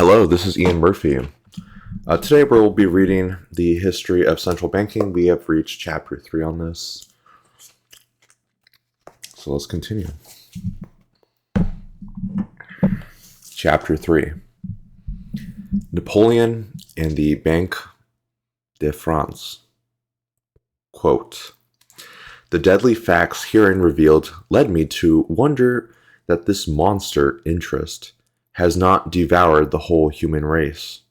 Hello, this is Ian Murphy. Today we'll be reading the history of central banking. We have reached chapter 3 on this. So let's continue. Chapter 3. Napoleon and the Banque de France. Quote, "The deadly facts herein revealed led me to wonder that this monster interest has not devoured the whole human race."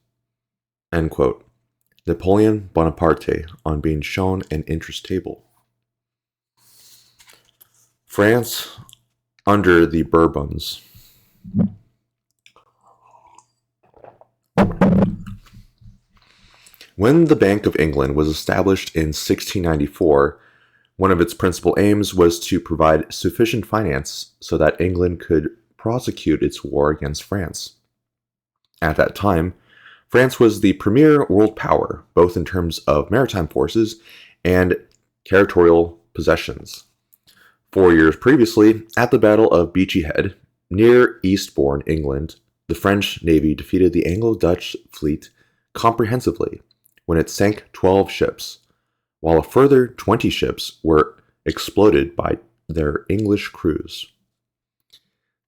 End quote. Napoleon Bonaparte on being shown an interest table. France under the Bourbons. When the Bank of England was established in 1694, one of its principal aims was to provide sufficient finance so that England could prosecute its war against France. At that time, France was the premier world power, both in terms of maritime forces and territorial possessions. 4 years previously, at the Battle of Beachy Head, near Eastbourne, England, the French Navy defeated the Anglo-Dutch fleet comprehensively when it sank 12 ships, while a further 20 ships were exploded by their English crews.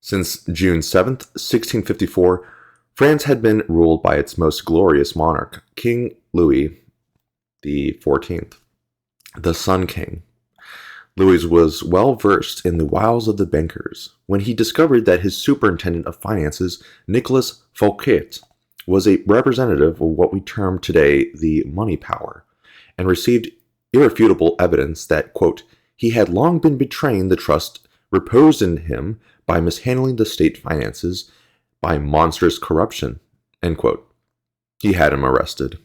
Since June 7th, 1654, France had been ruled by its most glorious monarch, King Louis XIV, the Sun King. Louis was well versed in the wiles of the bankers when he discovered that his superintendent of finances, Nicolas Fouquet, was a representative of what we term today the money power, and received irrefutable evidence that, quote, he had long been betraying the trust reposed in him by mishandling the state finances by monstrous corruption, end quote. He had him arrested.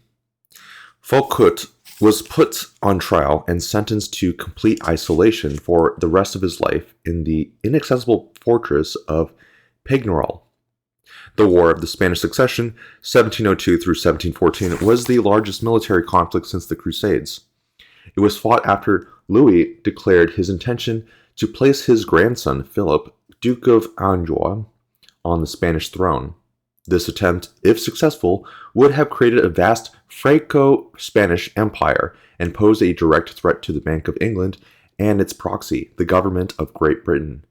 Fouquet was put on trial and sentenced to complete isolation for the rest of his life in the inaccessible fortress of Pignerol. The War of the Spanish Succession, 1702 through 1714, was the largest military conflict since the Crusades. It was fought after Louis declared his intention to place his grandson Philip, Duke of Anjou, on the Spanish throne. This attempt, if successful, would have created a vast Franco-Spanish empire and posed a direct threat to the Bank of England and its proxy, the government of Great Britain.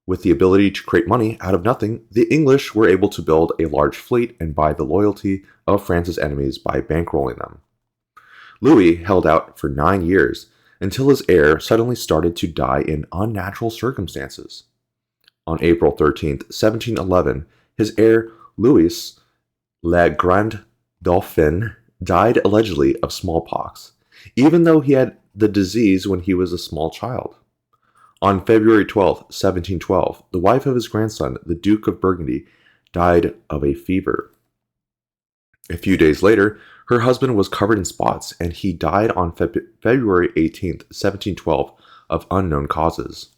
With the ability to create money out of nothing, the English were able to build a large fleet and buy the loyalty of France's enemies by bankrolling them. Louis held out for 9 years until his heir suddenly started to die in unnatural circumstances. On April 13, 1711, his heir Louis Le Grand Dauphin died allegedly of smallpox, even though he had the disease when he was a small child. On February 12, 1712, the wife of his grandson, the Duke of Burgundy, died of a fever. A few days later, her husband was covered in spots, and he died on February 18, 1712, of unknown causes.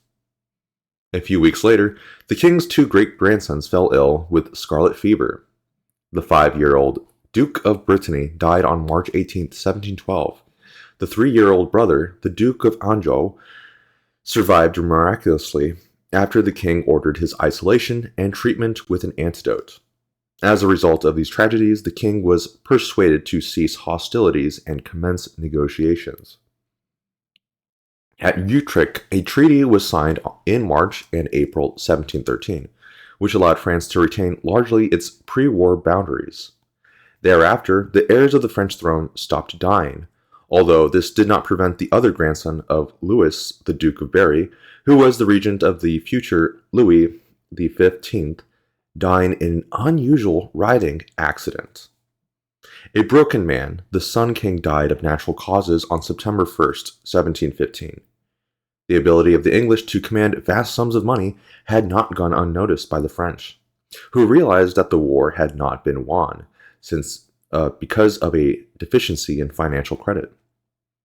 A few weeks later, the king's 2 great-grandsons fell ill with scarlet fever. The 5-year-old Duke of Brittany died on March 18, 1712. The 3-year-old brother, the Duke of Anjou, survived miraculously after the king ordered his isolation and treatment with an antidote. As a result of these tragedies, the king was persuaded to cease hostilities and commence negotiations. At Utrecht, a treaty was signed in March and April 1713, which allowed France to retain largely its pre-war boundaries. Thereafter, the heirs of the French throne stopped dying, although this did not prevent the other grandson of Louis, the Duke of Berry, who was the regent of the future Louis XV, dying in an unusual riding accident. A broken man, the Sun King died of natural causes on September 1st, 1715. The ability of the English to command vast sums of money had not gone unnoticed by the French, who realized that the war had not been won, because of a deficiency in financial credit.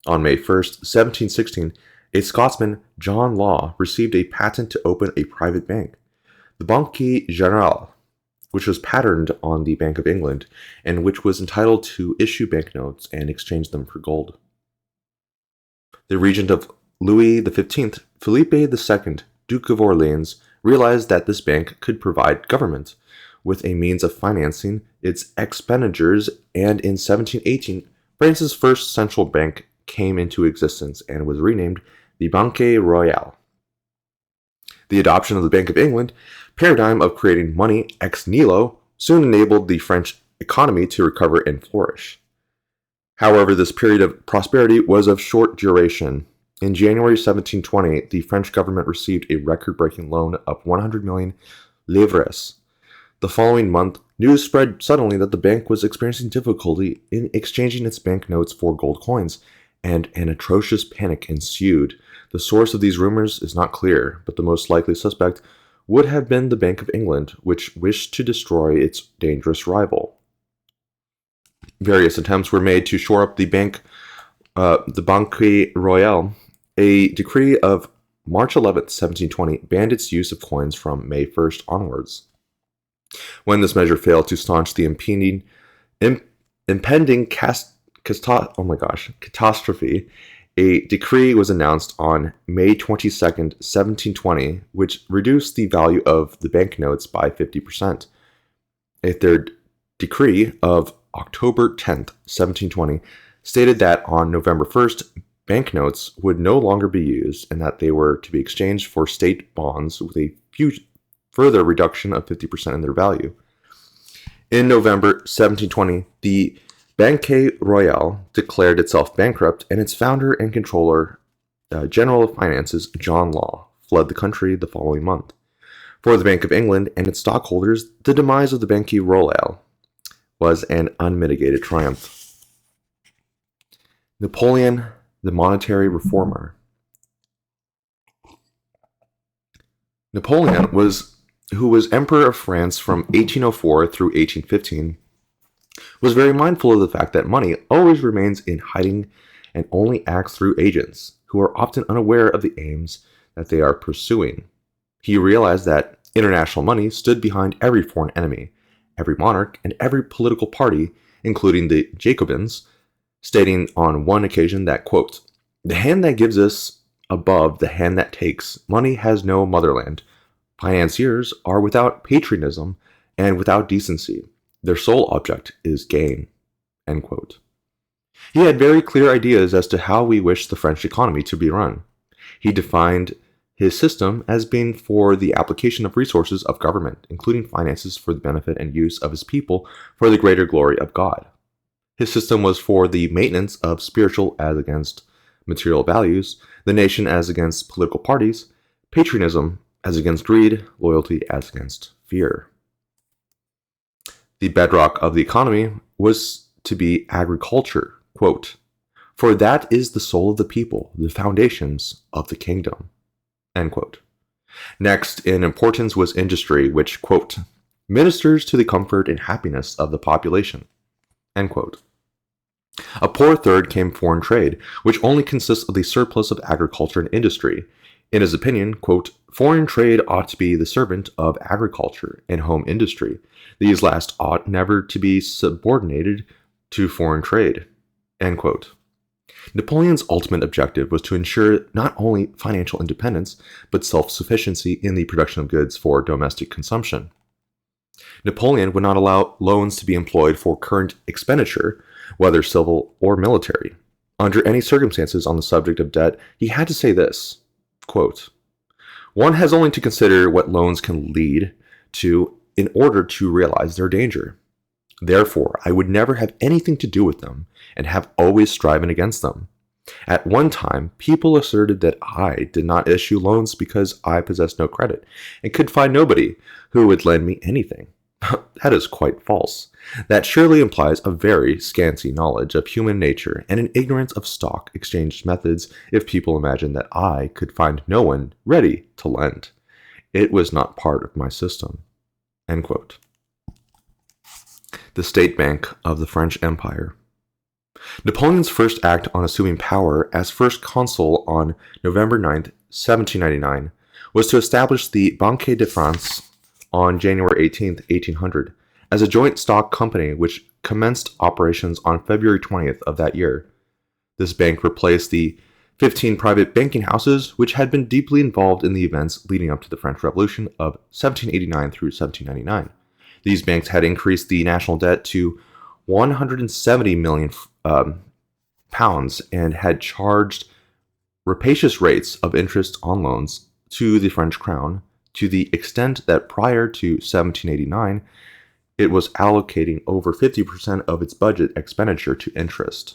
On May 1st, 1716, a Scotsman, John Law, received a patent to open a private bank, the Banque Générale, which was patterned on the Bank of England, and which was entitled to issue banknotes and exchange them for gold. The regent of Louis XV, Philippe II, Duke of Orleans, realized that this bank could provide government with a means of financing its expenditures, and in 1718, France's first central bank came into existence and was renamed the Banque Royale. The adoption of the Bank of England paradigm of creating money ex nihilo soon enabled the French economy to recover and flourish. However, this period of prosperity was of short duration. In January 1720, the French government received a record-breaking loan of 100 million livres. The following month, news spread suddenly that the bank was experiencing difficulty in exchanging its banknotes for gold coins, and an atrocious panic ensued. The source of these rumors is not clear, but the most likely suspect would have been the Bank of England, which wished to destroy its dangerous rival. Various attempts were made to shore up the Banque Royale. A decree of March 11, 1720, banned its use of coins from May 1st onwards. When this measure failed to staunch the impending catastrophe, a decree was announced on May 22, 1720, which reduced the value of the banknotes by 50%. A third decree of October 10, 1720, stated that on November 1st, banknotes would no longer be used and that they were to be exchanged for state bonds with a further reduction of 50% in their value. In November 1720, the Banque Royale declared itself bankrupt, and its founder and controller, General of Finances, John Law, fled the country the following month. For the Bank of England and its stockholders, the demise of the Banque Royale was an unmitigated triumph. Napoleon, the monetary reformer. Napoleon, who was Emperor of France from 1804 through 1815, was very mindful of the fact that money always remains in hiding and only acts through agents, who are often unaware of the aims that they are pursuing. He realized that international money stood behind every foreign enemy, every monarch, and every political party, including the Jacobins, stating on one occasion that, quote, "The hand that gives is above the hand that takes. Money has no motherland. Financiers are without patriotism and without decency. Their sole object is gain." End quote. He had very clear ideas as to how we wish the French economy to be run. He defined his system as being for the application of resources of government, including finances for the benefit and use of his people for the greater glory of God. His system was for the maintenance of spiritual as against material values, the nation as against political parties, patriotism as against greed, loyalty as against fear. The bedrock of the economy was to be agriculture, quote, "For that is the soul of the people, the foundations of the kingdom," end quote. Next in importance was industry, which, quote, "ministers to the comfort and happiness of the population," end quote. A poor third came foreign trade, which only consists of the surplus of agriculture and industry. In his opinion, quote, "Foreign trade ought to be the servant of agriculture and home industry. These last ought never to be subordinated to foreign trade," end quote. Napoleon's ultimate objective was to ensure not only financial independence, but self-sufficiency in the production of goods for domestic consumption. Napoleon would not allow loans to be employed for current expenditure, whether civil or military. Under any circumstances on the subject of debt, he had to say this, quote, "One has only to consider what loans can lead to in order to realize their danger. Therefore, I would never have anything to do with them, and have always striven against them. At one time, people asserted that I did not issue loans because I possessed no credit, and could find nobody who would lend me anything. That is quite false. That surely implies a very scanty knowledge of human nature and an ignorance of stock exchange methods if people imagine that I could find no one ready to lend. It was not part of my system." End quote. The State Bank of the French Empire. Napoleon's first act on assuming power as first consul on November 9, 1799, was to establish the Banque de France on January 18, 1800, as a joint stock company which commenced operations on February 20th of that year. This bank replaced the 15 private banking houses which had been deeply involved in the events leading up to the French Revolution of 1789 through 1799. These banks had increased the national debt to 170 million pounds and had charged rapacious rates of interest on loans to the French crown to the extent that prior to 1789, it was allocating over 50% of its budget expenditure to interest.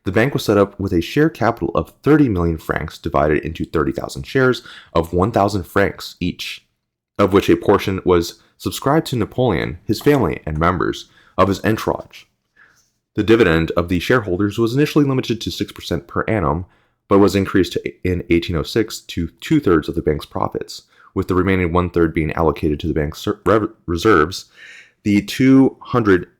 The bank was set up with a share capital of 30 million francs divided into 30,000 shares of 1,000 francs each, of which a portion was subscribed to Napoleon, his family, and members of his entourage. The dividend of the shareholders was initially limited to 6% per annum, but was increased in 1806 to 2/3 of the bank's profits, with the remaining 1/3 being allocated to the bank's reserves. The 200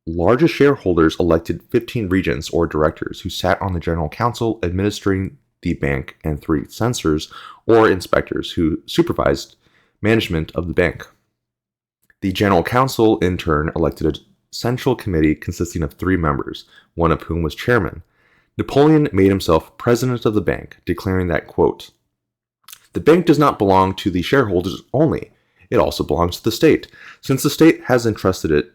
largest shareholders elected 15 regents or directors who sat on the general council administering the bank and 3 censors or inspectors who supervised management of the bank. The general council in turn elected a central committee consisting of 3 members, one of whom was chairman. Napoleon made himself president of the bank, declaring that, quote, "The bank does not belong to the shareholders only, it also belongs to the state. Since the state has entrusted it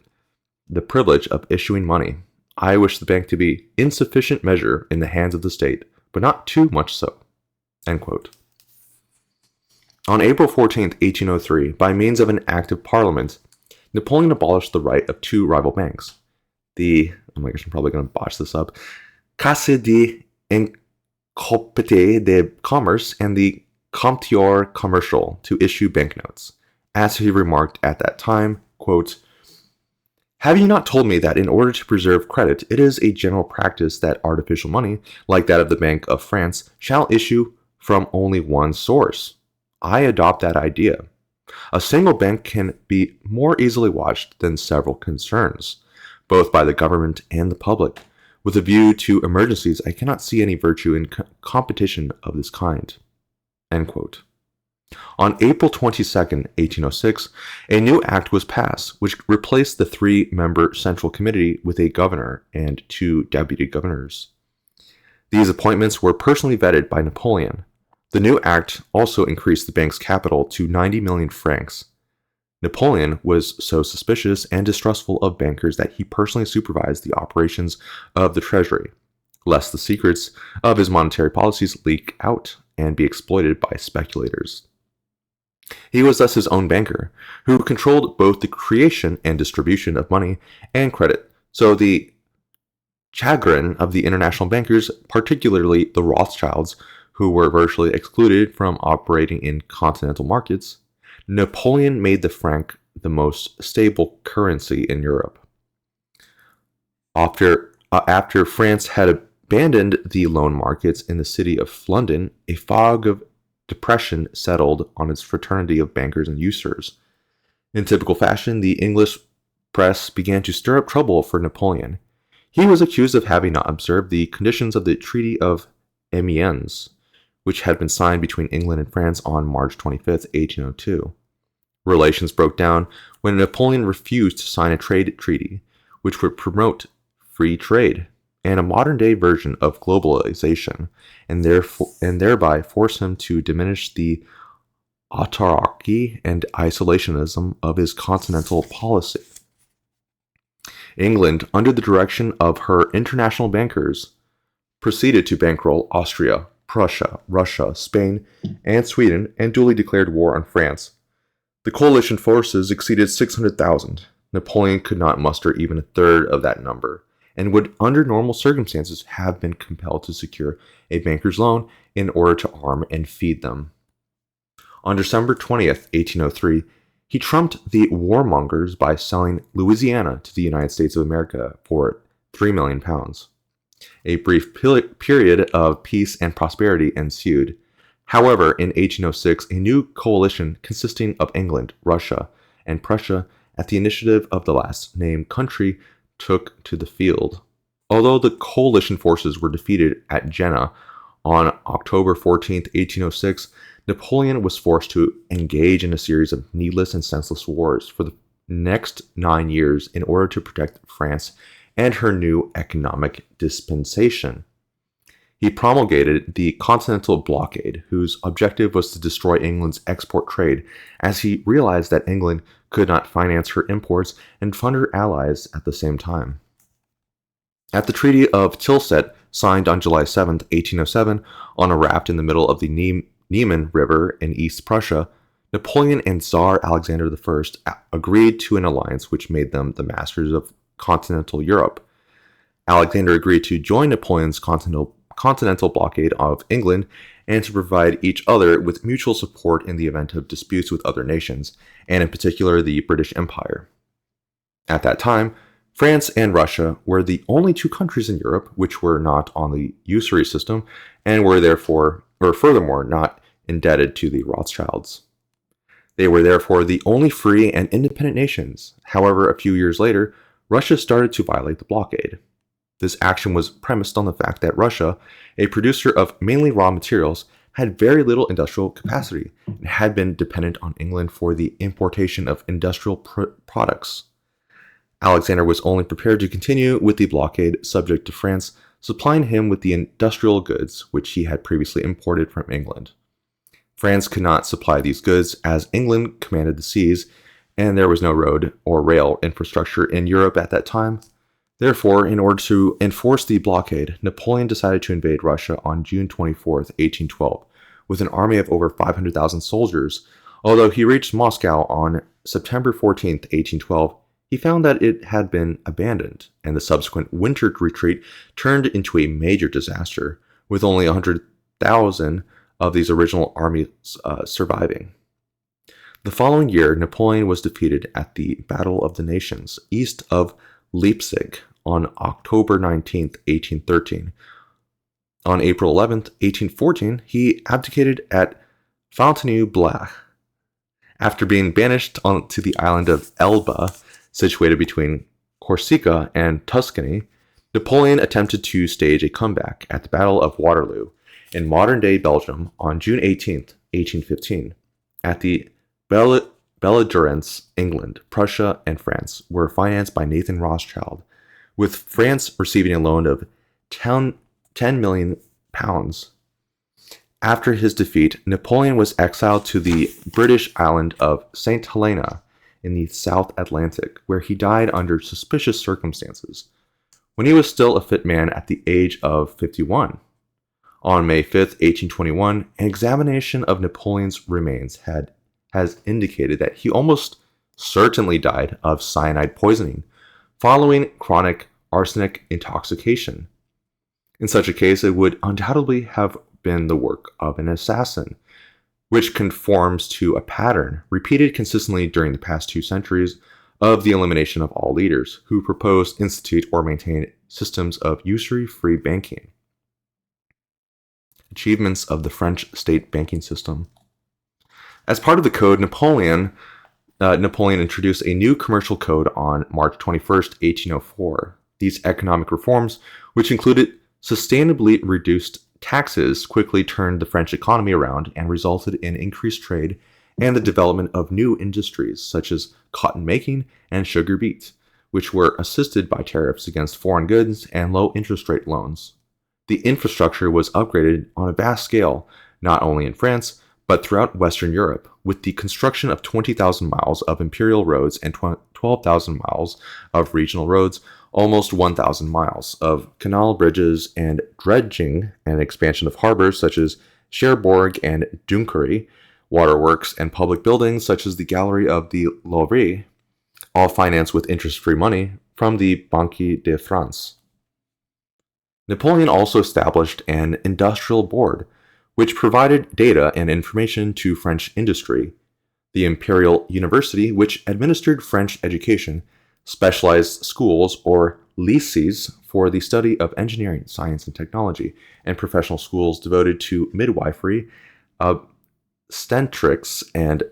the privilege of issuing money, I wish the bank to be in sufficient measure in the hands of the state, but not too much so." End quote. On April 14, 1803, by means of an act of parliament, Napoleon abolished the right of 2 rival banks, the, oh my gosh, I'm probably going to botch this up, Caisse d'Incompte de Commerce and the Comptoir Commercial, to issue banknotes. As he remarked at that time, quote, "Have you not told me that in order to preserve credit, it is a general practice that artificial money, like that of the Bank of France, shall issue from only one source? I adopt that idea. A single bank can be more easily watched than several concerns, both by the government and the public. With a view to emergencies, I cannot see any virtue in competition of this kind." End quote. On April 22, 1806, a new act was passed, which replaced the 3-member Central Committee with a governor and 2 deputy governors. These appointments were personally vetted by Napoleon. The new act also increased the bank's capital to 90 million francs. Napoleon was so suspicious and distrustful of bankers that he personally supervised the operations of the treasury, lest the secrets of his monetary policies leak out and be exploited by speculators. He was thus his own banker, who controlled both the creation and distribution of money and credit, so the chagrin of the international bankers, particularly the Rothschilds, who were virtually excluded from operating in continental markets, Napoleon made the franc the most stable currency in Europe. After France had abandoned the loan markets in the city of London, a fog of depression settled on its fraternity of bankers and usurers. In typical fashion, the English press began to stir up trouble for Napoleon. He was accused of having not observed the conditions of the Treaty of Amiens, which had been signed between England and France on March 25, 1802. Relations broke down when Napoleon refused to sign a trade treaty, which would promote free trade and a modern-day version of globalization, and thereby force him to diminish the autarky and isolationism of his continental policy. England, under the direction of her international bankers, proceeded to bankroll Austria, Prussia, Russia, Spain, and Sweden, and duly declared war on France. The coalition forces exceeded 600,000. Napoleon could not muster even 1/3 of that number, and would, under normal circumstances, have been compelled to secure a banker's loan in order to arm and feed them. On December 20th, 1803, he trumped the warmongers by selling Louisiana to the United States of America for £3 million. A brief period of peace and prosperity ensued. However, in 1806, a new coalition consisting of England, Russia, and Prussia, at the initiative of the last named country, took to the field. Although the coalition forces were defeated at Jena on October 14, 1806, Napoleon was forced to engage in a series of needless and senseless wars for the next 9 years in order to protect France and her new economic dispensation. He promulgated the Continental Blockade, whose objective was to destroy England's export trade, as he realized that England could not finance her imports and fund her allies at the same time. At the Treaty of Tilsit, signed on July 7, 1807, on a raft in the middle of the Niemen River in East Prussia, Napoleon and Tsar Alexander I agreed to an alliance which made them the masters of continental Europe. Alexander agreed to join Napoleon's continental blockade of England and to provide each other with mutual support in the event of disputes with other nations, and in particular the British Empire. At that time, France and Russia were the only two countries in Europe which were not on the usury system and were furthermore not indebted to the Rothschilds. They were therefore the only free and independent nations. However, a few years later, Russia started to violate the blockade. This action was premised on the fact that Russia, a producer of mainly raw materials, had very little industrial capacity and had been dependent on England for the importation of industrial products. Alexander was only prepared to continue with the blockade subject to France supplying him with the industrial goods which he had previously imported from England. France could not supply these goods as England commanded the seas, and there was no road or rail infrastructure in Europe at that time. Therefore, in order to enforce the blockade, Napoleon decided to invade Russia on June 24, 1812, with an army of over 500,000 soldiers. Although he reached Moscow on September 14, 1812, he found that it had been abandoned, and the subsequent winter retreat turned into a major disaster, with only 100,000 of these original armies surviving. The following year, Napoleon was defeated at the Battle of the Nations, east of Leipzig, on October 19, 1813. On April 11, 1814, he abdicated at Fontainebleau. After being banished to the island of Elba, situated between Corsica and Tuscany, Napoleon attempted to stage a comeback at the Battle of Waterloo in modern-day Belgium on June 18, 1815. At the belligerents, England, Prussia, and France were financed by Nathan Rothschild, with France receiving a loan of £10 million. After his defeat, Napoleon was exiled to the British island of St. Helena in the South Atlantic, where he died under suspicious circumstances, when he was still a fit man at the age of 51. On May 5, 1821, an examination of Napoleon's remains has indicated that he almost certainly died of cyanide poisoning following chronic arsenic intoxication. In such a case, it would undoubtedly have been the work of an assassin, which conforms to a pattern repeated consistently during the past 2 centuries of the elimination of all leaders who propose, institute, or maintain systems of usury-free banking. Achievements of the French state banking system. As part of the code, Napoleon introduced a new commercial code on March 21, 1804. These economic reforms, which included sustainably reduced taxes, quickly turned the French economy around and resulted in increased trade and the development of new industries such as cotton making and sugar beet, which were assisted by tariffs against foreign goods and low interest rate loans. The infrastructure was upgraded on a vast scale, not only in France, but throughout Western Europe, with the construction of 20,000 miles of imperial roads and 12,000 miles of regional roads, almost 1,000 miles of canal bridges and dredging and expansion of harbors such as Cherbourg and Dunkery, waterworks and public buildings such as the Gallery of the Louvre, all financed with interest-free money from the Banque de France. Napoleon also established an industrial board, which provided data and information to French industry. The Imperial University, which administered French education, specialized schools or lycées for the study of engineering, science, and technology, and professional schools devoted to midwifery, obstetrics, and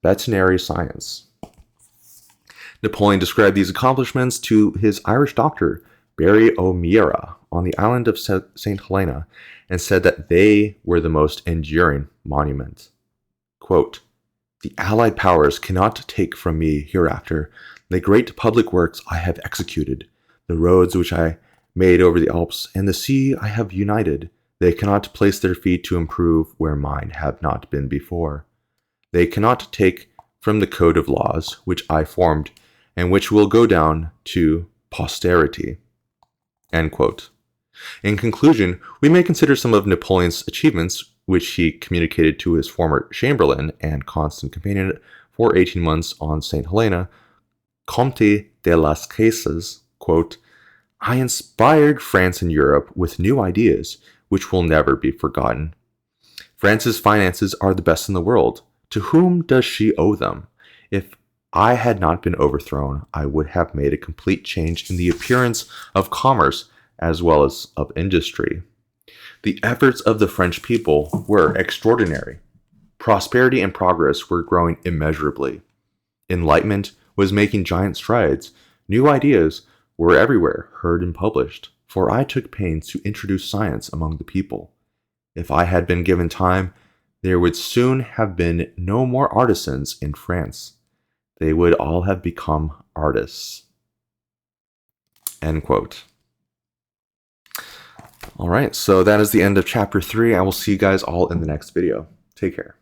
veterinary science. Napoleon described these accomplishments to his Irish doctor, Barry O'Meara, on the island of St. Helena, and said that they were the most enduring monument. Quote, "The Allied powers cannot take from me hereafter the great public works I have executed, the roads which I made over the Alps, and the sea I have united. They cannot place their feet to improve where mine have not been before. They cannot take from the code of laws which I formed and which will go down to posterity." End quote. In conclusion, we may consider some of Napoleon's achievements, which he communicated to his former chamberlain and constant companion for 18 months on St. Helena, Comte de las Casas, quote, "I inspired France and Europe with new ideas, which will never be forgotten. France's finances are the best in the world. To whom does she owe them? If I had not been overthrown, I would have made a complete change in the appearance of commerce as well as of industry. The efforts of the French people were extraordinary. Prosperity and progress were growing immeasurably. Enlightenment was making giant strides. New ideas were everywhere heard and published, for I took pains to introduce science among the people. If I had been given time, there would soon have been no more artisans in France. They would all have become artists." End quote. All right, so that is the end of chapter 3. I will see you guys all in the next video. Take care.